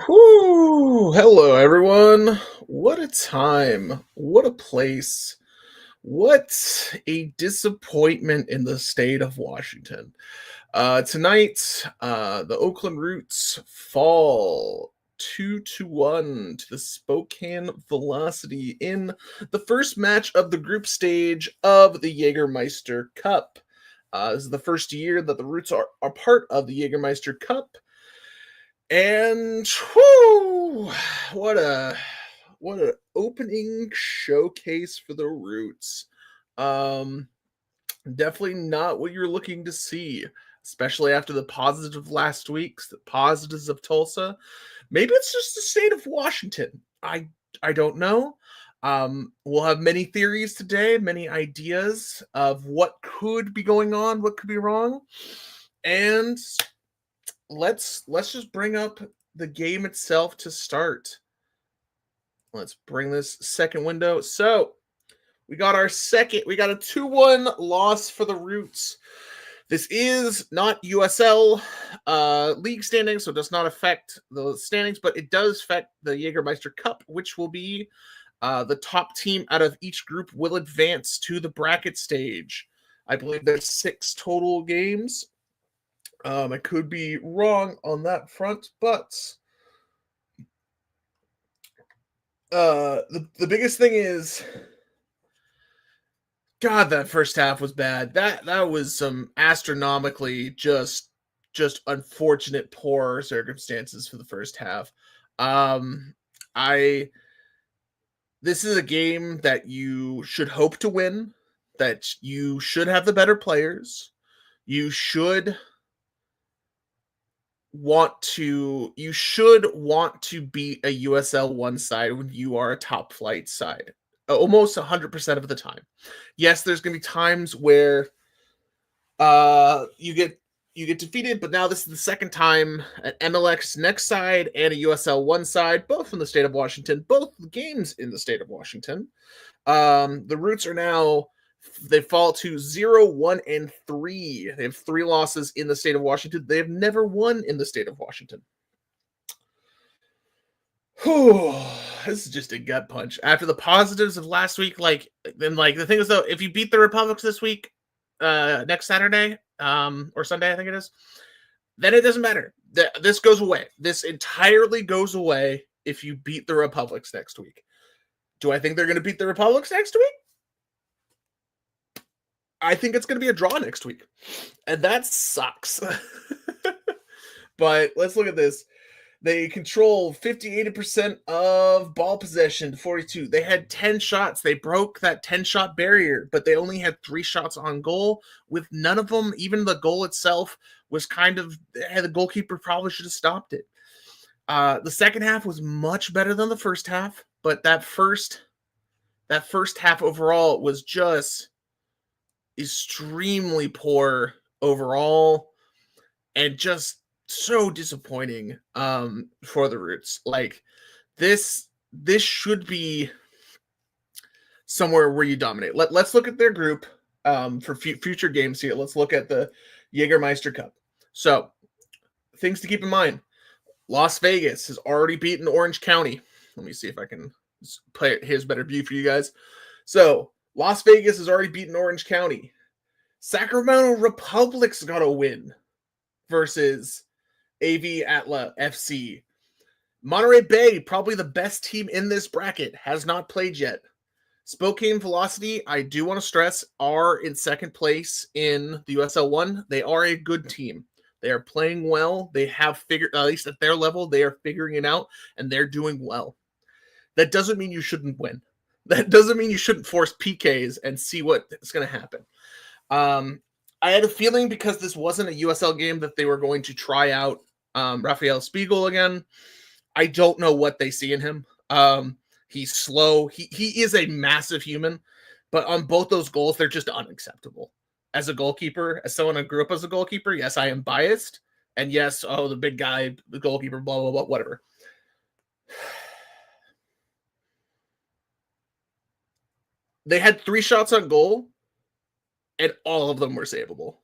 Whoo! Hello, everyone. What a time. What a place. What a disappointment in the state of Washington. Tonight, the Oakland Roots fall 2-1 to the Spokane Velocity in the first match of the group stage of the Jägermeister Cup. This is the first year that the Roots are part of the Jägermeister Cup. And whoo, what a what an opening showcase for the Roots. Um, Definitely not what you're looking to see, especially after the positives of last week's, the positives of Tulsa. Maybe it's just the state of Washington. I don't know. We'll have many theories today, many ideas of what could be going on, what could be wrong, and let's just bring up the game itself to start. Let's bring this second window. So we got a 2-1 loss for the Roots. This is not USL league standings, so it does not affect the standings, but it does affect the Jägermeister Cup, which will be the top team out of each group will advance to the bracket stage. I believe there's 6 total games. I could be wrong on that front, but the biggest thing is, God, that first half was bad. That was some astronomically just unfortunate poor circumstances for the first half. I This is a game that you should hope to win, that you should have the better players. You should want to beat a USL one side when you are a top flight side. Almost 100% of the time. Yes, there's going to be times where you get defeated, but now this is the second time an MLS next side and a USL one side, both from the state of Washington, both games in the state of Washington. The Roots are now, they fall to 0-1-3. They have 3 losses in the state of Washington. They have never won in the state of Washington. Whew, this is just a gut punch. After the positives of last week, the thing is though, if you beat the Republics this week, next Saturday, or Sunday, I think it is, then it doesn't matter. This goes away. This entirely goes away if you beat the Republics next week. Do I think they're going to beat the Republics next week? I think it's going to be a draw next week. And that sucks. But let's look at this. They control 58% of ball possession to 42. They had 10 shots. They broke that 10-shot barrier, but they only had 3 shots on goal, with none of them, even the goal itself, was the goalkeeper probably should have stopped it. The second half was much better than the first half, but that first half overall was just extremely poor overall, and just so disappointing for the Roots. Like, this should be somewhere where you dominate. Let's look at their group for future games here. Let's look at the Jägermeister Cup. So, things to keep in mind. Las Vegas has already beaten Orange County. Let me see if I can play it. Here's a better view for you guys. So, Las Vegas has already beaten Orange County. Sacramento Republic's got a win versus AV Atla FC. Monterey Bay, probably the best team in this bracket, has not played yet. Spokane Velocity, I do want to stress, are in second place in the USL 1. They are a good team. They are playing well. They have figured, at least at their level, they are figuring it out, and they're doing well. That doesn't mean you shouldn't win. That doesn't mean you shouldn't force PKs and see what's going to happen. I had a feeling, because this wasn't a USL game, that they were going to try out Rafael Spiegel again. I don't know what they see in him. He's slow. He is a massive human, but on both those goals, they're just unacceptable. As a goalkeeper, as someone who grew up as a goalkeeper, yes, I am biased. And yes, the big guy, the goalkeeper, blah, blah, blah, whatever. They had 3 shots on goal, and all of them were savable,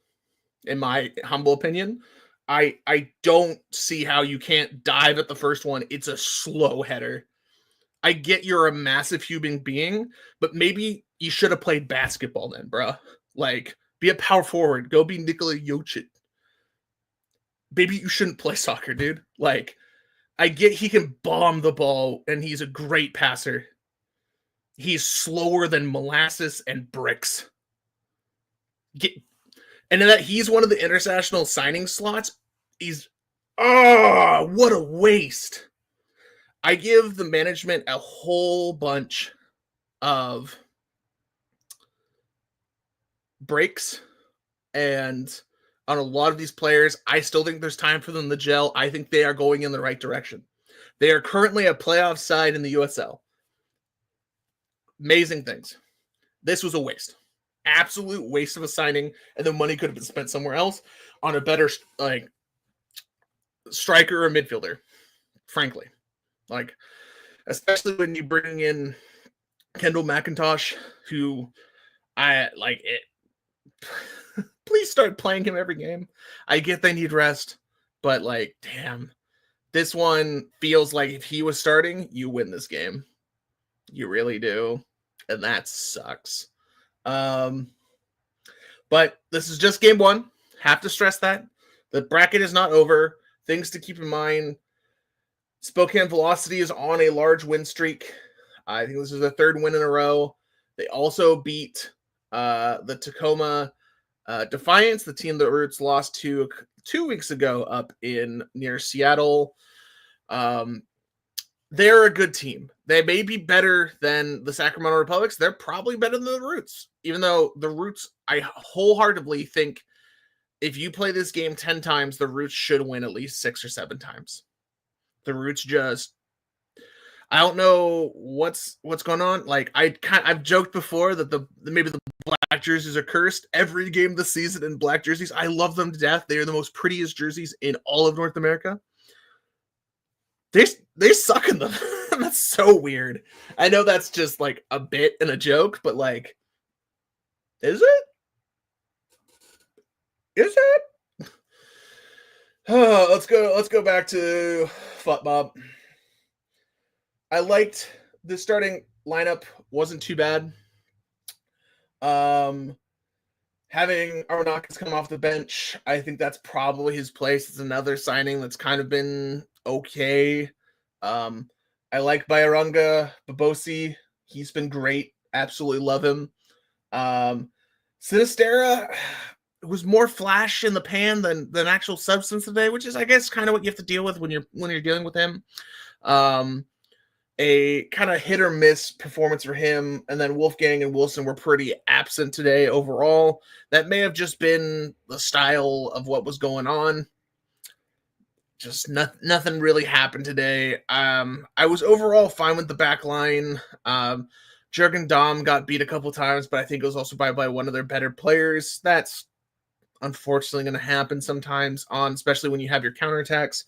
in my humble opinion. I don't see how you can't dive at the first one. It's a slow header. I get you're a massive human being, but maybe you should have played basketball then, bruh. Like, be a power forward. Go be Nikola Jokic. Maybe you shouldn't play soccer, dude. Like, I get he can bomb the ball and he's a great passer. He's slower than molasses and bricks. And that he's one of the international signing slots. What a waste. I give the management a whole bunch of breaks, and on a lot of these players, I still think there's time for them to gel. I think they are going in the right direction. They are currently a playoff side in the USL. Amazing things. This was a waste. Absolute waste of a signing, and the money could have been spent somewhere else on a better striker or midfielder, frankly. Like, especially when you bring in Kendall McIntosh, who I like it. Please start playing him every game. I get they need rest, but like, damn, this one feels like if he was starting, you win this game. You really do, and that sucks. But this is just game one. Have to stress that the bracket is not over. Things to keep in mind: Spokane Velocity is on a large win streak. I think this is their third win in a row. They also beat the Tacoma Defiance, the team the Roots lost to 2 weeks ago up in near Seattle. They're a good team. They may be better than the Sacramento Republics. They're probably better than the Roots, even though the Roots, I wholeheartedly think if you play this game 10 times, the Roots should win at least 6 or 7 times. The Roots just, I don't know what's going on. Like, I've joked before that maybe the black jerseys are cursed. Every game this season in black jerseys, I love them to death. They are the most prettiest jerseys in all of North America. They suck in them. That's so weird. I know that's just like a bit and a joke, but like, is it? Is it? Oh, let's go back to football. I liked the starting lineup, wasn't too bad. Having Aronakis come off the bench, I think that's probably his place. It's another signing that's kind of been okay. I like Bayaranga Babosi. He's been great. Absolutely love him. Sinistera was more flash in the pan than actual substance today, which is, I guess, kind of what you have to deal with when you're dealing with him. A kind of hit or miss performance for him, and then Wolfgang and Wilson were pretty absent today overall. That may have just been the style of what was going on. Just nothing really happened today. I was overall fine with the back line. Jurgen Damm got beat a couple times, but I think it was also by one of their better players. That's unfortunately going to happen sometimes, especially when you have your counterattacks.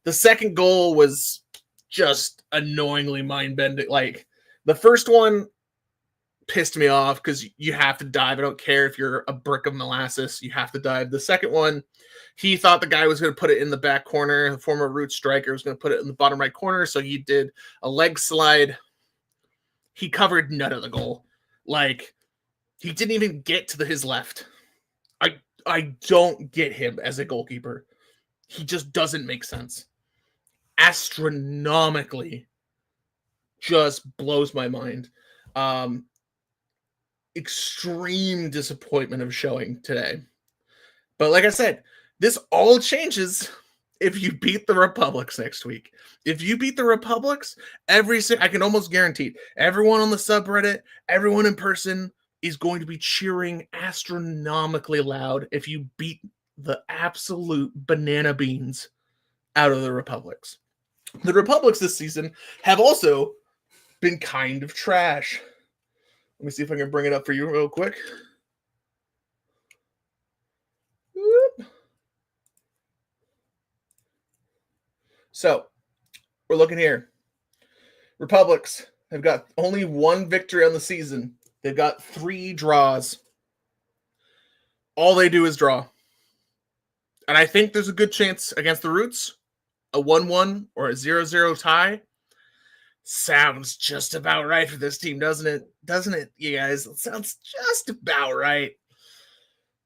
The second goal was just annoyingly mind-bending. Like, the first one pissed me off because you have to dive. I don't care if you're a brick of molasses. You have to dive. The second one, he thought the guy was going to put it in the back corner. The former Roots striker was going to put it in the bottom right corner, so he did a leg slide. He covered none of the goal. Like, he didn't even get to his left. I don't get him as a goalkeeper. He just doesn't make sense. Astronomically just blows my mind. Extreme disappointment of showing today. But like I said, this all changes if you beat the Republics next week. If you beat the Republics, I can almost guarantee everyone on the subreddit, everyone in person is going to be cheering astronomically loud if you beat the absolute banana beans out of the Republics. The Republics this season have also been kind of trash. Let me see if I can bring it up for you real quick. So, we're looking here. Republics have got only one victory on the season. They've got 3 draws. All they do is draw. And I think there's a good chance against the Roots, a 1-1 or a 0-0 tie sounds just about right for this team, doesn't it? Doesn't it, you guys? It sounds just about right.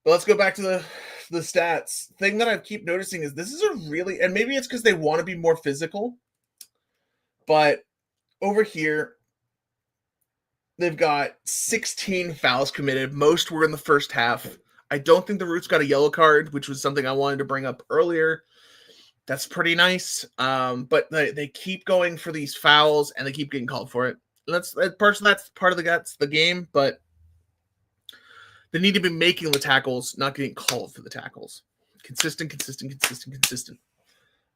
But let's go back to the stats. Thing that I keep noticing is this is a really, and maybe it's because they want to be more physical, but over here, they've got 16 fouls committed. Most were in the first half. I don't think the Roots got a yellow card, which was something I wanted to bring up earlier. That's pretty nice. But they keep going for these fouls and they keep getting called for it. That's part of the game, but they need to be making the tackles, not getting called for the tackles. Consistent.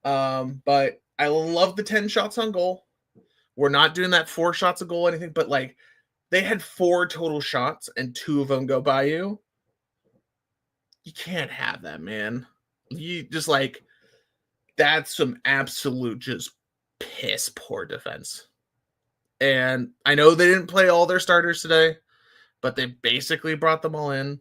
But I love the 10 shots on goal. We're not doing that 4 shots a goal or anything, but like they had 4 total shots and 2 of them go by you. You can't have that, man. You just like, that's some absolute just piss poor defense. And I know they didn't play all their starters today, but they basically brought them all in.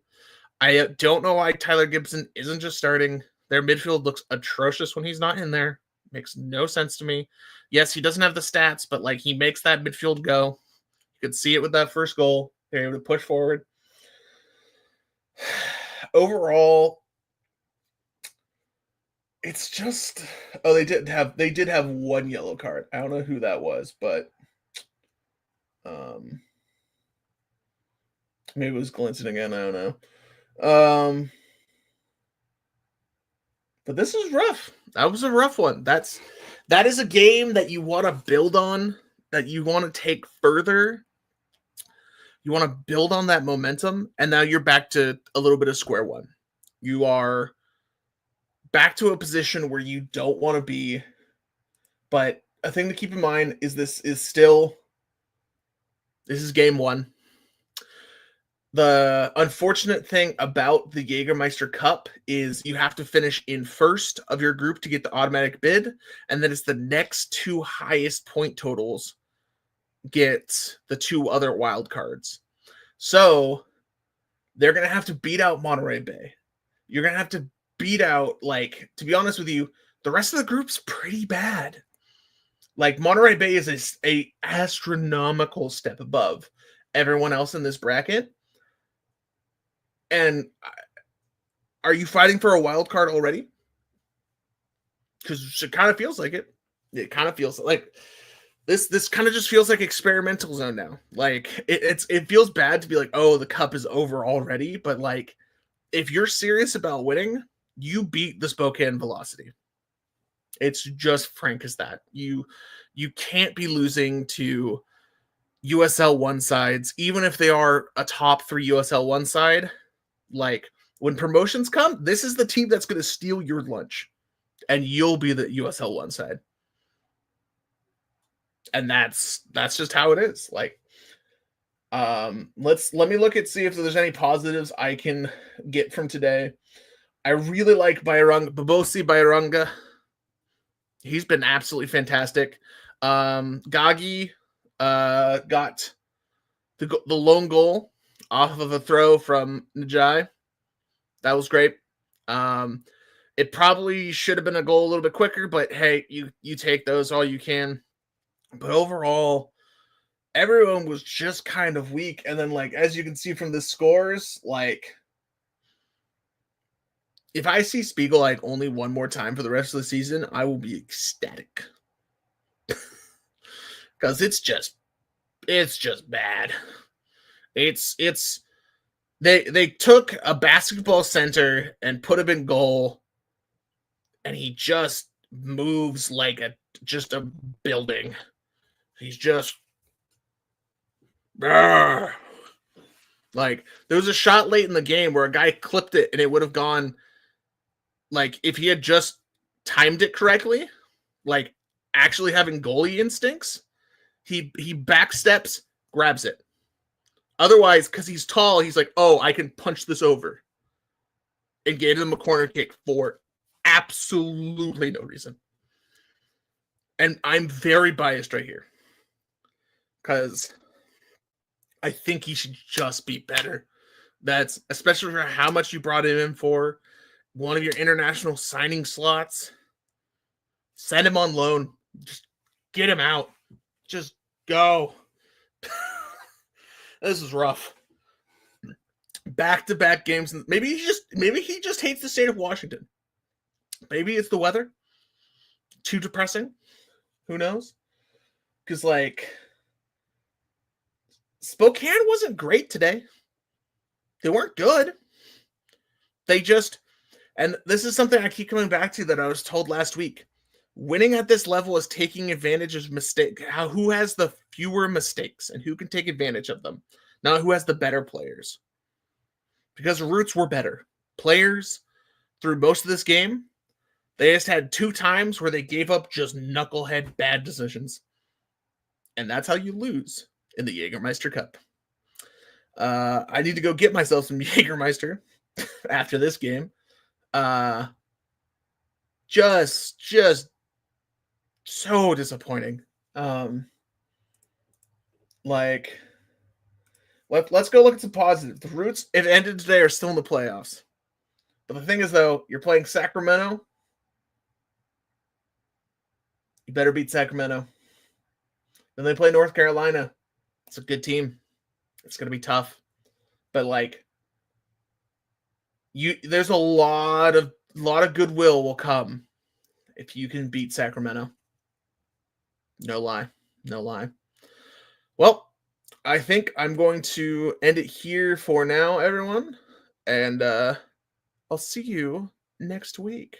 I don't know why Tyler Gibson isn't just starting. Their midfield looks atrocious when he's not in there. Makes no sense to me. Yes, he doesn't have the stats, but like he makes that midfield go. You could see it with that first goal. They're able to push forward. Overall, it's just they did have 1 yellow card. I don't know who that was, but maybe it was Glinton again. I don't know. But this is rough. That was a rough one. That is a game that you want to build on, that you want to take further. You want to build on that momentum, and now you're back to a little bit of square one. You are back to a position where you don't want to be, but a thing to keep in mind is this is game 1. The unfortunate thing about the Jägermeister Cup is you have to finish in first of your group to get the automatic bid, and then it's the next 2 highest point totals get the 2 other wild cards. So they're going to have to beat out Monterey Bay. You're going to have to beat out, like, to be honest with you, the rest of the group's pretty bad. Like, Monterey Bay is a astronomical step above everyone else in this bracket. And are you fighting for a wild card already? Because it kind of feels like it. It kind of feels like this kind of just feels like experimental zone now. Like it feels bad to be like, oh, the cup is over already. But like, if you're serious about winning, you beat the Spokane Velocity. It's just frank as that. You can't be losing to USL 1 sides, even if they are a top 3 USL 1 side. Like, when promotions come, this is the team that's going to steal your lunch, and you'll be the USL 1 side. And that's just how it is. Like, let me look at see if there's any positives I can get from today. I really like Babosi Bayaranga. He's been absolutely fantastic. Gagi got the lone goal off of a throw from Njai. That was great. It probably should have been a goal a little bit quicker, but hey, you take those all you can. But overall, everyone was just kind of weak. And then, like, as you can see from the scores, like, if I see Spiegel like only one more time for the rest of the season, I will be ecstatic. Because it's just bad. They took a basketball center and put him in goal, and he just moves like a building. He's just like, there was a shot late in the game where a guy clipped it and it would have gone, like, if he had just timed it correctly, like actually having goalie instincts, he backsteps, grabs it. Otherwise, because he's tall, he's like, oh, I can punch this over, and gave him a corner kick for absolutely no reason. And I'm very biased right here, because I think he should just be better. That's especially for how much you brought him in for. one of your international signing slots. Send him on loan. Just get him out. Just go. This is rough. Back-to-back games. Maybe he just hates the state of Washington. Maybe it's the weather. Too depressing. Who knows? Because, like, Spokane wasn't great today. They weren't good. They just, and this is something I keep coming back to that I was told last week. Winning at this level is taking advantage of who has the fewer mistakes and who can take advantage of them, not who has the better players. Because the Roots were better. Players, through most of this game, they just had 2 times where they gave up just knucklehead bad decisions. And that's how you lose in the Jägermeister Cup. I need to go get myself some Jägermeister after this game. Just so disappointing. Let's go look at some positive. The Roots, if it ended today, are still in the playoffs. But the thing is, though, you're playing Sacramento. You better beat Sacramento. Then they play North Carolina. It's a good team. It's going to be tough. But, like, there's a lot of goodwill will come if you can beat Sacramento. No lie. Well, I think I'm going to end it here for now, everyone. And I'll see you next week.